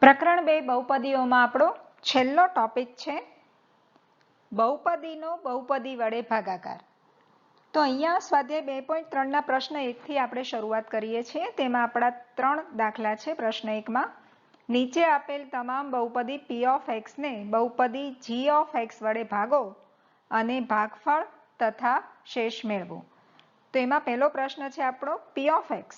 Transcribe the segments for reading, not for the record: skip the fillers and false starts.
પ્રકરણ 2 બહુપદીઓમાં આપણો છેલ્લો ટોપિક છે બહુપદીનો બહુપદી વડે ભાગાકાર। તો અહીંયા સ્વાધ્યાય 2.3 ના પ્રશ્ન 1 થી આપણે શરૂઆત કરીએ છીએ। તેમાં આપણા 3 દાખલા છે। પ્રશ્ન 1 માં નીચે આપેલ તમામ બહુપદી p of x ને બહુપદી g of x વડે ભાગો અને ભાગફળ તથા શેષ મેળવો। તો એમાં પહેલો પ્રશ્ન છે આપણો p of x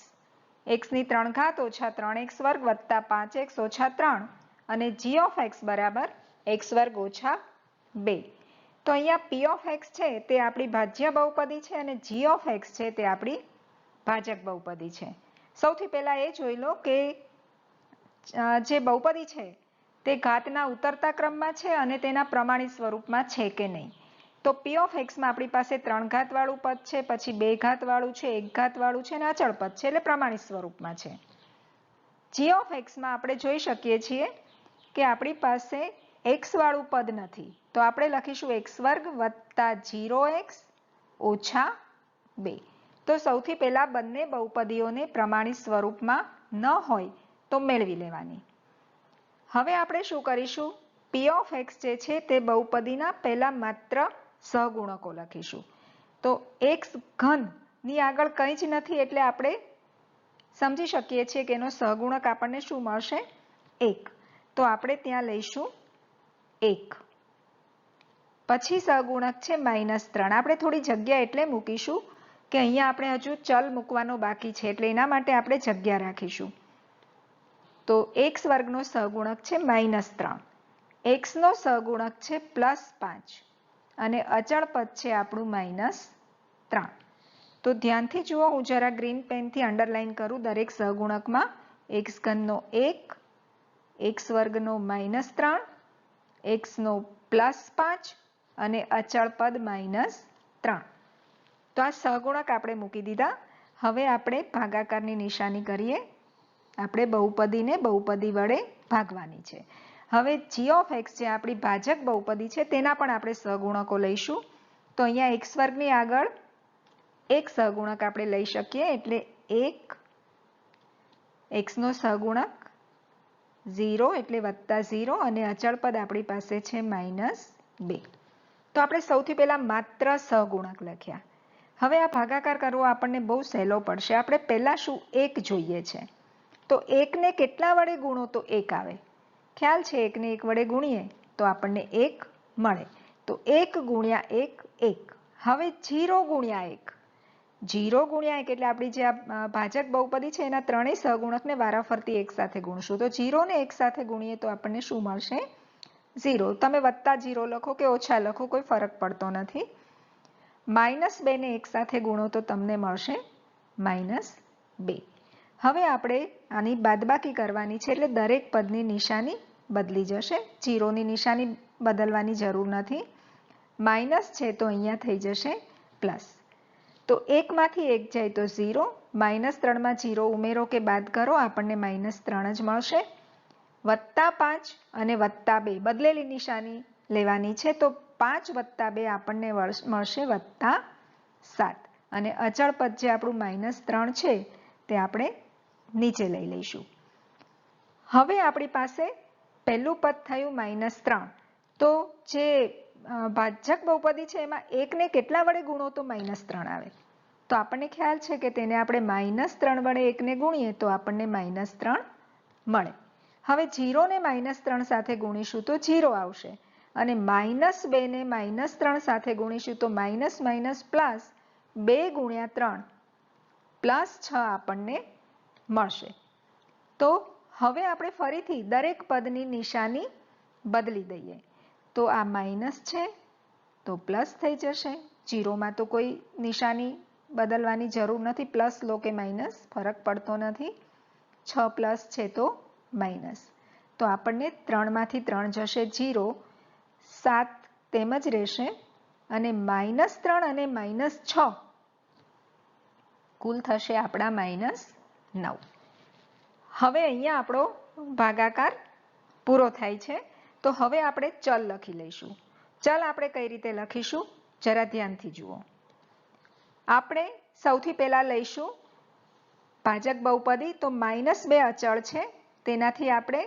x ની 3 ઘાત ઓછા 3x વર્ગ વત્તા 5x ઓછા 3 અને g of x બરાબર x વર્ગ ઓછા 2। તો અહીંયા p of x છે તે આપણી ભાજ્ય બહુપદી છે અને g of x છે તે આપણી ભાજક બહુપદી છે। સૌથી પહેલા એ જોઈ લો કે જે બહુપદી છે તે ઘાતના ઉતરતા ક્રમમાં છે અને તેના પ્રમાણિત સ્વરૂપમાં છે કે નહીં। તો p of x માં આપણી પાસે 3 ઘાત વાળું પદ છે, પછી 2 ઘાત વાળું છે, 1 ઘાત વાળું છે અને અચળ પદ છે, એટલે પ્રમાણિત સ્વરૂપમાં છે। g of x માં આપણે જોઈ શકીએ છીએ કે આપણી પાસે x વાળું પદ નથી, તો આપણે લખીશું x વર્ગ વત્તા 0x ઓછા 2। તો સૌથી પહેલા બંને બહુપદીઓને પ્રમાણિત સ્વરૂપમાં ન હોય તો મેળવી લેવાની। હવે આપણે શું કરીશું, p of x જે છે તે બહુપદીના પહેલા માત્ર સહગુણકો લખીશું। તો x ઘન ની આગળ કંઈ જ નથી એટલે આપણે સમજી શકીએ છીએ કે એનો સહગુણક આપણને શું મળશે, 1। તો આપણે ત્યાં લઈશું 1। પછી સહગુણક છે -3। આપણે થોડી જગ્યા એટલે મૂકીશું કે અહીંયા આપણે હજુ ચલ મૂકવાનો બાકી છે, એટલે એના માટે આપણે જગ્યા રાખીશું। તો x વર્ગનો સહગુણક છે -3, x નો સહગુણક છે +5 અને અચળ પદ છે આપણું -3। તો ધ્યાનથી જુઓ, હું જરા ગ્રીન પેનથી અંડરલાઈન કરું દરેક સહગુણકમાં x ઘનનો 1, x વર્ગનો -3, x નો +5 અને અચળ પદ -3। તો આ સહગુણક આપણે મૂકી દીધા। હવે આપણે ભાગાકારની નિશાની કરીએ। આપણે બહુપદીને બહુપદી વડે ભાગવાની છે। હવે g of x જે આપણી ભાજક બહુપદી છે તેના પણ આપણે સહગુણકો લઈશું। તો અહીંયા x વર્ગની આગળ એક સહગુણક આપણે લઈ શકીએ, એટલે 1, x નો સહગુણક 0 એટલે +0 અને અચળ પદ આપણી પાસે છે -2। તો આપણે સૌથી પહેલા માત્ર સહગુણક લખ્યા। હવે આ ભાગાકાર કરવો આપણને બહુ સહેલો પડશે। આપણે પહેલા શું 1 જોઈએ છે, તો 1 ને કેટલા વડે ગુણો તો 1 આવે, ખ્યાલ છે? 1 ને 1 વડે ગુણીએ તો આપણને 1 મળે। તો 1 ગુણ્યા 1 1। હવે 0 ગુણ્યા 1, 0 ગુણ્યા 1 એટલે આપણી જે આ ભાજક બહુપદી છે એના ત્રણેય સહગુણકને વારાફરતી એક સાથે ગુણશું। તો 0 ને 1 સાથે ગુણીએ તો આપણને શું મળશે, 0। તમે +0 લખો કે ઓછા લખો કોઈ ફરક પડતો નથી। -2 ને 1 સાથે ગુણો તો તમને મળશે -2। હવે આપણે આની બાદબાકી કરવાની છે, એટલે દરેક પદની નિશાની બદલી જશે। 0 ની નિશાની બદલવાની જરૂર નથી, માઇનસ છે તો અહીંયા થઈ જશે પ્લસ। તો 1 માંથી 1 જાય તો 0, -3 માં 0 ઉમેરો કે બાદ કરો આપણને -3 જ મળશે। +5 અને +2 બદલેલી નિશાની લેવાની છે, તો 5 + 2 આપણને મળશે +7 અને અચળ પદ જે આપણું -3 છે તે આપણે નીચે લઈ લઈશું। હવે આપણી પાસે પહેલું પદ થયું -3। તો જે ભાજક બહુપદી છે એમાં 1 ને કેટલા વડે ગુણો તો -3 આવે। તો આપણને ખ્યાલ છે કે તેને આપણે -3 વડે 1 ને ગુણીએ તો આપણને -3 મળે। હવે 0 ને -3 સાથે ગુણીશું તો 0 આવશે અને -2 ને -3 સાથે ગુણીશું તો --+2 ગુણ્યા 3 +6 આપણને મળશે। તો હવે આપણે ફરીથી દરેક પદની નિશાની બદલી દઈએ। તો આ માઇનસ છે તો પ્લસ થઈ જશે, 0 માં તો કોઈ નિશાની બદલવાની જરૂર નથી, પ્લસ લો કે માઇનસ ફરક પડતો નથી। 6 પ્લસ છે તો માઇનસ, તો આપણને 3 માંથી 3 જશે 0, 7 તેમ જ રહેશે અને -3 અને -6 કુલ થશે આપણા -9। હવે અહીંયા આપણો ભાગાકાર પૂરો થાય છે। તો હવે આપણે ચલ લખી લઈશું। ચલ આપણે કઈ રીતે લખીશું જરા ધ્યાનથી જુઓ। આપણે સૌથી પહેલા લઈશું ભાજક બહુપદી, તો -2 અચળ છે તેનાથી આપણે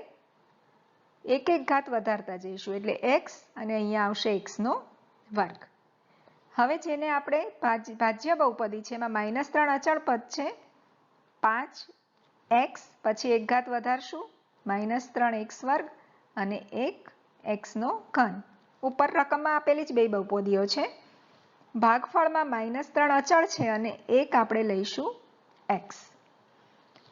એક એક ઘાત વધારતા જઈશું એટલે x અને અહીંયા આવશે x નો વર્ગ. હવે જેને આપણે ભાજ્ય બહુપદી છે એમાં -3 અચળ પદ છે 5x પછી એક ઘાત વધારશું -3x વર્ગ અને 1x નો ઘન. ઉપર રકમમાં આપેલી જ બે બહુપદીઓ છે. ભાગફળમાં -3 અચળ છે અને 1 આપણે લઈશું x.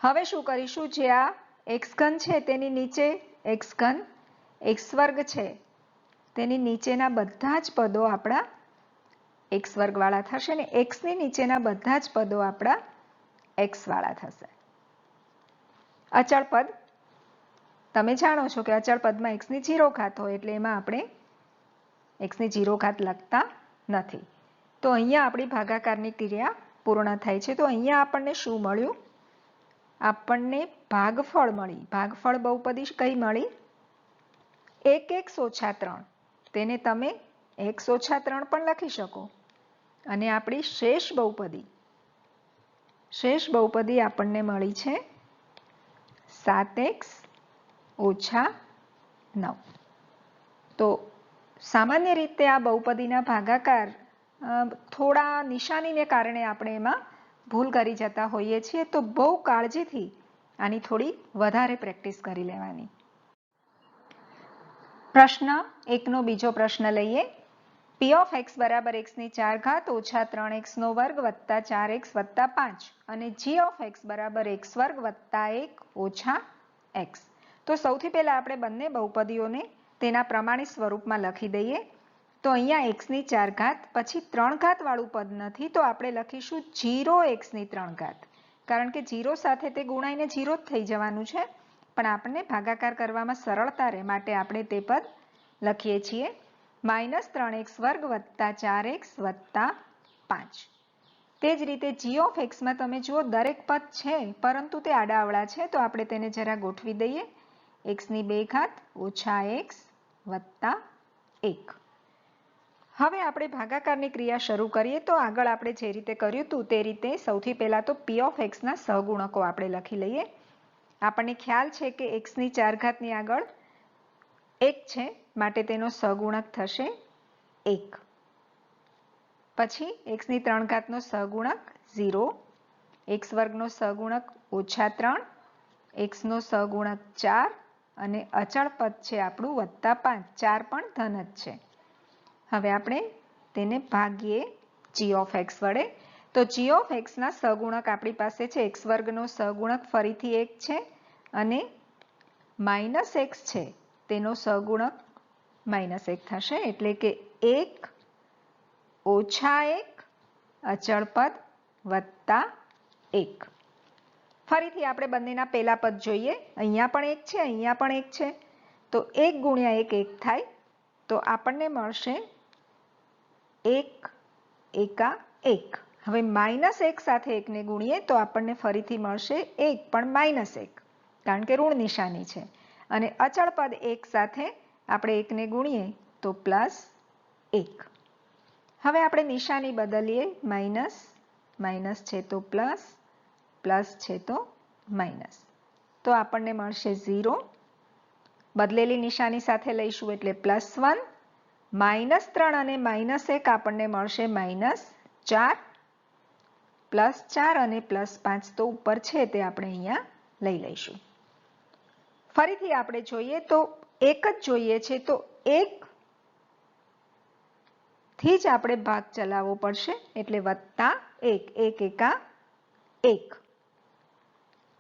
હવે શું કરીશું, જે આ x ઘન છે તેની નીચે x ઘન, x વર્ગ છે તેની નીચેના બધા જ પદો આપણા x વર્ગ વાળા થશે ને x ની નીચેના બધા જ પદો આપણા x વાળા થશે. અચળ પદ તમે જાણો છો કે અચળ પદમાં x ની 0 ઘાત હોય એટલે એમાં આપણે x ની 0 ઘાત લખતા નથી. તો અહીંયા આપણી ભાગાકારની ક્રિયા પૂર્ણ થાય છે. તો અહીંયા આપણને શું મળ્યું, આપણને ભાગફળ મળી. ભાગફળ બહુપદી કઈ મળી, 1x ઓછા 3. તેને તમે x ઓછા 3 પણ લખી શકો. અને આપણી શેષ બહુપદી આપણને મળી છે 7x ઓછા 9. તો સામાન્ય રીતે આ બહુપદીના ભાગાકાર થોડા નિશાનીને કારણે આપણે એમાં ભૂલ કરી જતા હોઈએ છીએ. તો બહુ કાળજીથી આની થોડી વધારે પ્રેક્ટિસ કરી લેવાની. પ્રશ્ન 1નો બીજો પ્રશ્ન લઈએ. p of x બરાબર x ની 4 ઘાત ઓછા 3x નો વર્ગ વત્તા 4x વત્તા 5 અને g of x બરાબર x વર્ગ વત્તા 1 ઓછા x. તો સૌથી પહેલા આપણે બંને બહુપદીઓને તેના પ્રમાણિત સ્વરૂપમાં લખી દઈએ. તો અહીંયા x ની 4 ઘાત પછી 3 ઘાત વાળું પદ નથી તો આપણે લખીશું 0x ની 3 ઘાત. કારણ કે 0 સાથે તે ગુણાઈને 0 જ થઈ જવાનું છે, પણ આપણને ભાગાકાર કરવામાં સરળતા રહે માટે આપણે તે પદ લખીએ છીએ -3x વર્ગ વત્તા 4x વત્તા 5. તે જ રીતે g of x માં તમે જુઓ દરેક પદ છે પરંતુ તે આડાઅવળા છે તો આપણે તેને જરા ગોઠવી દઈએ. x ની 2 ઘાત ઓછા x વત્તા 1. હવે આપણે ભાગાકારની ક્રિયા શરૂ કરીએ. તો આગળ આપણે જે રીતે કર્યું હતું તે રીતે સૌથી પહેલા તો p of x ના સહગુણકો આપણે લખી લઈએ. આપણને ખ્યાલ છે કે x ની 4 ઘાતની આગળ 1 છે માટે તેનો સહગુણક થશે 1. પછી x ની 3 ઘાતનો સહગુણક 0, x વર્ગનો સહગુણક ઓછા 3, x નો સહગુણક 4 અને અચળ પદ છે આપણું વત્તા 5. 4 પણ ધન જ છે. હવે આપણે તેને ભાગીએ g of x વડે. તો g of x ના સહગુણક આપણી પાસે છે x વર્ગનો સહગુણક ફરીથી 1 છે અને -x છે તેનો સહગુણક -1 થશે એટલે કે 1 ઓછા 1 અચળ પદ વત્તા 1. ફરીથી આપણે બંનેના પહેલા પદ જોઈએ. અહીંયા પણ 1 છે, અહીંયા પણ 1 છે તો 1 ગુણ્યા 1 1 થાય તો આપણને મળશે 1 એકા 1. હવે -1 સાથે 1 ને ગુણીએ તો આપણને ફરીથી મળશે 1 પણ -1 કારણ કે ઋણ નિશાની છે. અને અચળ પદ 1 સાથે આપણે 1 ને ગુણીએ તો +1. હવે આપણે નિશાની બદલીએ. માઇનસ છે તો પ્લસ, પ્લસ છે તો માઇનસ. તો આપણને મળશે 0. બદલેલી નિશાની સાથે લઈશું એટલે +1. -3 અને -1 આપણને મળશે -4. +4 અને +5 તો ઉપર છે તે આપણે અહીંયા લઈ લઈશું. ફરીથી આપણે જોઈએ તો એક જ જોઈએ છે તો 1 થી જ આપણે ભાગ ચલાવવો પડશે એટલે વત્તા 1. 1 એકા 1.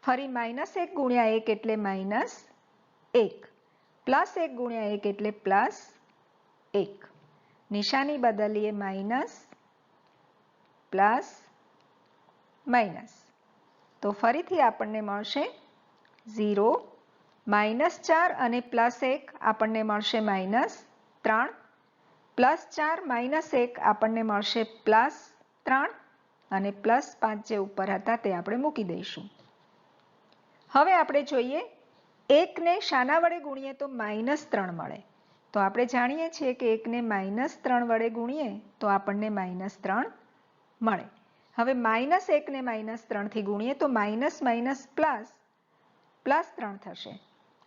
ફરી -1 ગુણ્યા 1 એટલે -1. +1 ગુણ્યા 1 એટલે +1. નિશાની બદલીએ માઇનસ પ્લસ માઇનસ. તો ફરીથી આપણને મળશે 0. -4 અને +1 આપણને મળશે -3. +4 -1 આપણને મળશે +3 અને +5 જે ઉપર હતા તે આપણે મૂકી દઈશું. હવે આપણે જોઈએ 1 ને શાના વડે ગુણીએ તો -3 મળે. તો આપણે જાણીએ છીએ કે 1 ને -3 વડે ગુણીએ તો આપણને -3 મળે. હવે -1 ને -3 થી ગુણીએ તો માઇનસ પ્લસ +3 થશે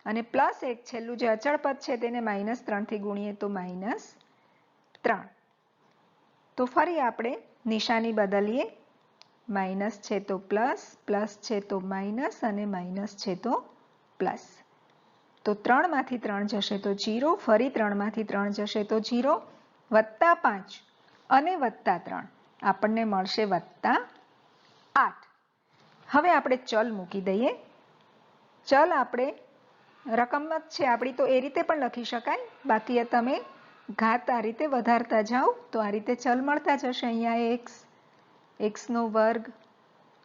અને +1 છેલ્લું જે અચળ પદ છે તેને -3 થી ગુણીએ તો -3. તો ફરી આપણે નિશાની બદલીએ. માઇનસ છે તો પ્લસ, પ્લસ છે તો માઇનસ અને માઇનસ છે તો પ્લસ. તો 3 માંથી 3 જશે તો 0, ફરી 3 માંથી 3 જશે તો 0, +5 અને +3 આપણને મળશે +8. હવે આપણે ચલ મૂકી દઈએ. ચલ આપણે રકમ જ છે આપણી તો એ રીતે પણ લખી શકાય. બાકી તમે ઘાત આ રીતે વધારતા જાઓ તો આ રીતે ચલ મળતા જશે. અહીંયા x, x નો વર્ગ,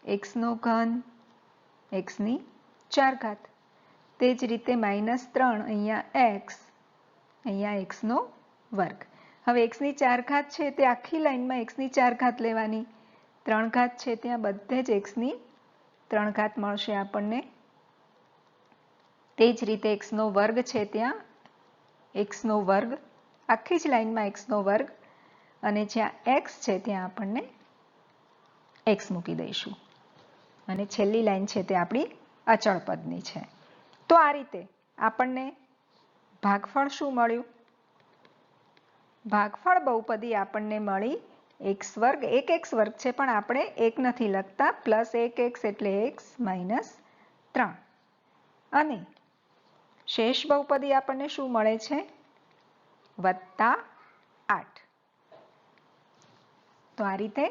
x નો ઘન, x ની 4 ઘાત. તે જ રીતે -3 અહીંયા x, અહીંયા x નો વર્ગ. હવે x ની 4 ઘાત છે તે આખી લાઈનમાં x ની 4 ઘાત લેવાની. 3 ઘાત છે ત્યાં બધે જ x ની 3 ઘાત મળશે આપણને. તે જ રીતે x નો વર્ગ છે ત્યાં x નો વર્ગ, આખી જ લાઈનમાં x નો વર્ગ, અને જ્યાં x છે ત્યાં આપણને x મૂકી દઈશું. અને છેલ્લી લાઈન છે તે આપણી અચળ પદની છે. તો આ રીતે આપણને ભાગફળ શું મળ્યું? ભાગફળ બહુપદી આપણને મળી x વર્ગ. એક x વર્ગ છે પણ આપણે 1 નથી લખતા, +1x એટલે x - 3. અને શેષ બહુપદી આપણને શું મળે છે? +8. તો આ રીતે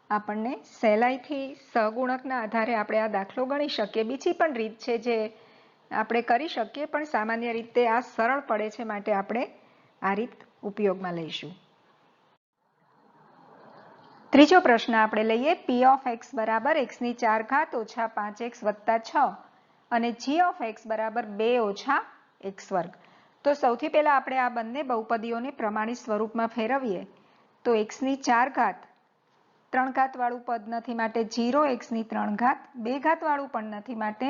આપણને સહેલાઈથી સહગુણકના આધારે આપણે આ દાખલો ગણી શકીએ. બીજી પણ રીત છે જે આપણે કરી શકીએ, પણ સામાન્ય રીતે આ સરળ પડે છે માટે આપણે આ રીત ઉપયોગમાં લઈશું. ત્રીજો પ્રશ્ન આપણે લઈએ. p of x બરાબર x ની 4 ઘાત ઓછા 5x વત્તા 6 અને g of x બરાબર 2 ઓછા x વર્ગ. તો સૌથી પહેલા આપણે આ બંને બહુપદીઓને પ્રમાણિત સ્વરૂપમાં ફેરવીએ તો x ની 4 ઘાત 3 ઘાત વાળું પદ નથી માટે 0 x ની 3 ઘાત, 2 ઘાત વાળું પણ નથી માટે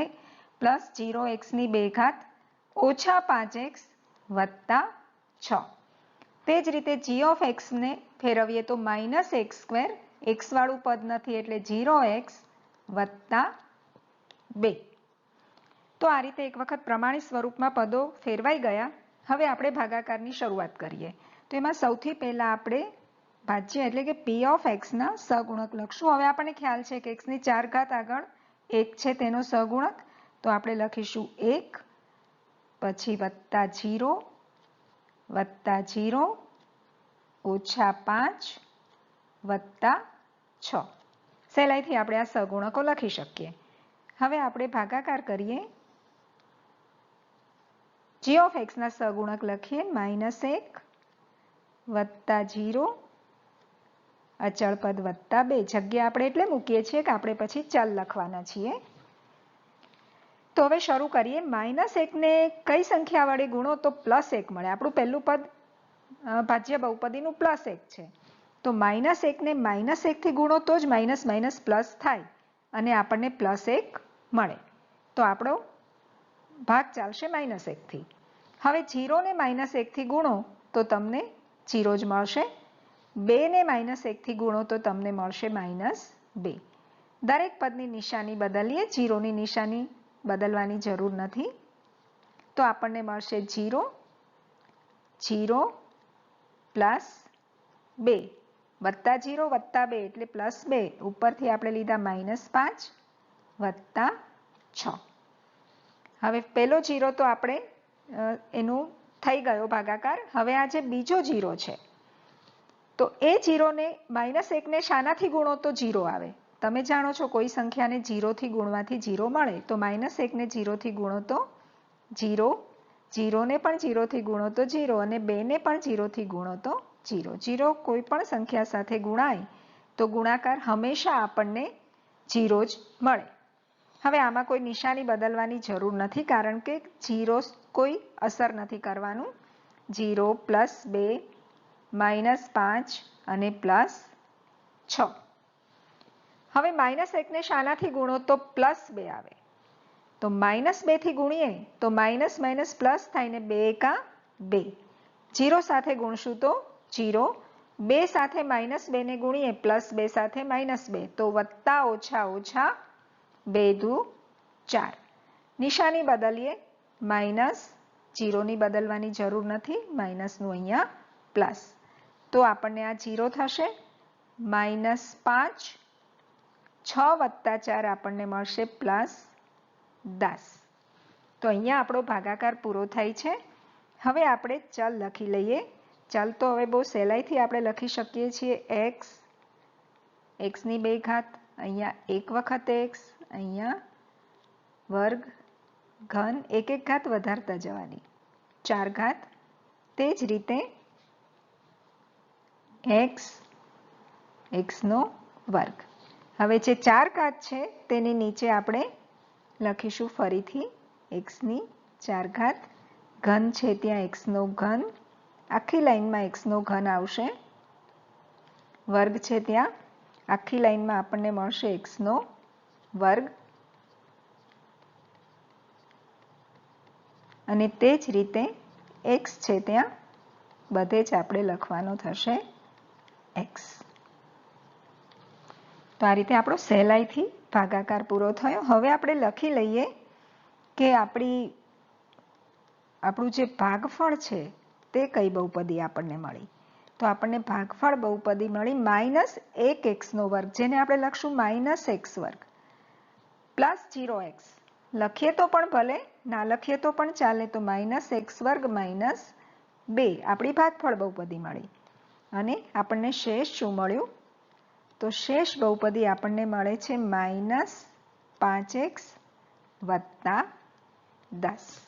+0 x ની 2 ઘાત ઓછા 5x વત્તા 6. તે જ રીતે g of x ને ફેરવીએ તો -x², x વાળું પદ નથી એટલે 0x વત્તા 2. તો આ રીતે એક વખત પ્રમાણિત સ્વરૂપમાં પદો ફેરવાઈ ગયા. હવે આપણે ભાગાકારની શરૂઆત કરીએ. તો એમાં સૌથી પહેલા આપણે ભાજ્ય એટલે કે p of x ના સહગુણક લખશું. હવે આપણને ખ્યાલ છે કે x ની 4 ઘાત આગળ 1 છે તેનો સહગુણક, તો આપણે લખીશું 1, પછી +0, +0 ઓછા 5 વત્તા 6. સહેલાઈથી આપણે આ સહગુણકો લખી શકીએ. હવે આપણે ભાગાકાર કરીએ. g of x ના સહગુણક લખીએ -1 વત્તા 0 અચળ પદ વત્તા 2. જગ્યા આપણે એટલે મૂકીએ છીએ કે આપણે પછી ચલ લખવાના છીએ. તો હવે શરૂ કરીએ. -1 ને કઈ સંખ્યા વડે ગુણો તો +1 મળે. આપણું પહેલું પદ ભાજ્ય બહુપદીનું +1 છે. તો -1 ને -1 થી ગુણો તો જ માઇનસ માઇનસ પ્લસ થાય અને આપણને +1 મળે. તો આપણો ભાગ ચાલશે -1 થી. હવે 0 ને -1 થી ગુણો તો તમને 0 જ મળશે. 2 ને -1 થી ગુણો તો તમને મળશે -2. દરેક પદની નિશાની બદલીએ. 0 ની નિશાની બદલવાની જરૂર નથી. તો આપણને મળશે 0, 0 +2 વત્તા 0 વત્તા 2 એટલે +2. ઉપરથી આપણે લીધા -5 વત્તા 6. હવે પહેલો 0 તો આપણે એનું થઈ ગયો ભાગાકાર. હવે આ જે બીજો 0 છે તો એ 0 ને -1 ને શાનાથી ગુણો તો 0 આવે. તમે જાણો છો કોઈ સંખ્યાને 0 થી ગુણવાથી 0 મળે. તો -1 ને 0 થી ગુણો તો 0, 0 ને પણ 0 થી ગુણો તો 0 અને 2 ને પણ 0 થી ગુણો તો 0. 0 કોઈ પણ સંખ્યા સાથે ગુણાય તો ગુણાકાર હંમેશા આપણને 0 જ મળે. હવે આમાં કોઈ નિશાની બદલવાની જરૂર નથી કારણ કે 0 કોઈ અસર નથી કરવાનું. 0 +2 -5 અને +6. હવે -1 ને શાનાથી ગુણો તો +2 આવે. તો -2 થી ગુણીએ તો માઇનસ માઇનસ પ્લસ થાય ને 2 એકા 2. 0 સાથે ગુણશું તો 0, 2 સાથે -2 ને ગુણીએ +2 સાથે -2 તો વત્તા ઓછા ઓછા 2 દુ 4. નિશાની બદલીએ માઇનસ, જીરોની બદલવાની જરૂર નથી, માઇનસનું અહીંયા પ્લસ, તો આપણને આ 0 થશે. -5, 6 + 4 આપણને મળશે +10. તો અહીંયા આપણો ભાગાકાર પૂરો થાય છે. હવે આપણે ચલ લખી લઈએ. ચલ તો હવે બહુ સહેલાઈથી આપણે લખી શકીએ છીએ. x ની 2 ઘાત, અહીંયા 1 વખત x, અહીંયા વર્ગ, ઘન, 1 ઘાત વધારતા જવાની, 4 ઘાત. તે જ રીતે x નો વર્ગ. હવે જે 4 ઘાત છે તેની નીચે આપણે લખીશું ફરીથી x ની 4 ઘાત, ઘન છે ત્યાં x નો ઘન, આખી લાઈનમાં x નો ઘન આવશે, વર્ગ છે ત્યાં આખી લાઈનમાં આપણને મળશે x નો વર્ગ, અને તે જ રીતે x છે ત્યાં બધે જ આપણે લખવાનો થશે x. તો આ રીતે આપણો સહેલાઈથી ભાગાકાર પૂરો થયો. હવે આપણે લખી લઈએ કે આપણું જે ભાગફળ છે તે કઈ બહુપદી આપણને મળી. તો આપણને ભાગફળ બહુપદી મળી -1x નો વર્ગ, જેને આપણે લખશું -x² + 0x. લખીએ તો પણ ભલે, ના લખીએ તો પણ ચાલે. તો -x² - 2 આપણી ભાગફળ બહુપદી મળી. અને આપણને શેષ શું મળ્યું? તો શેષ બહુપદી આપણને મળે છે -5x + 10.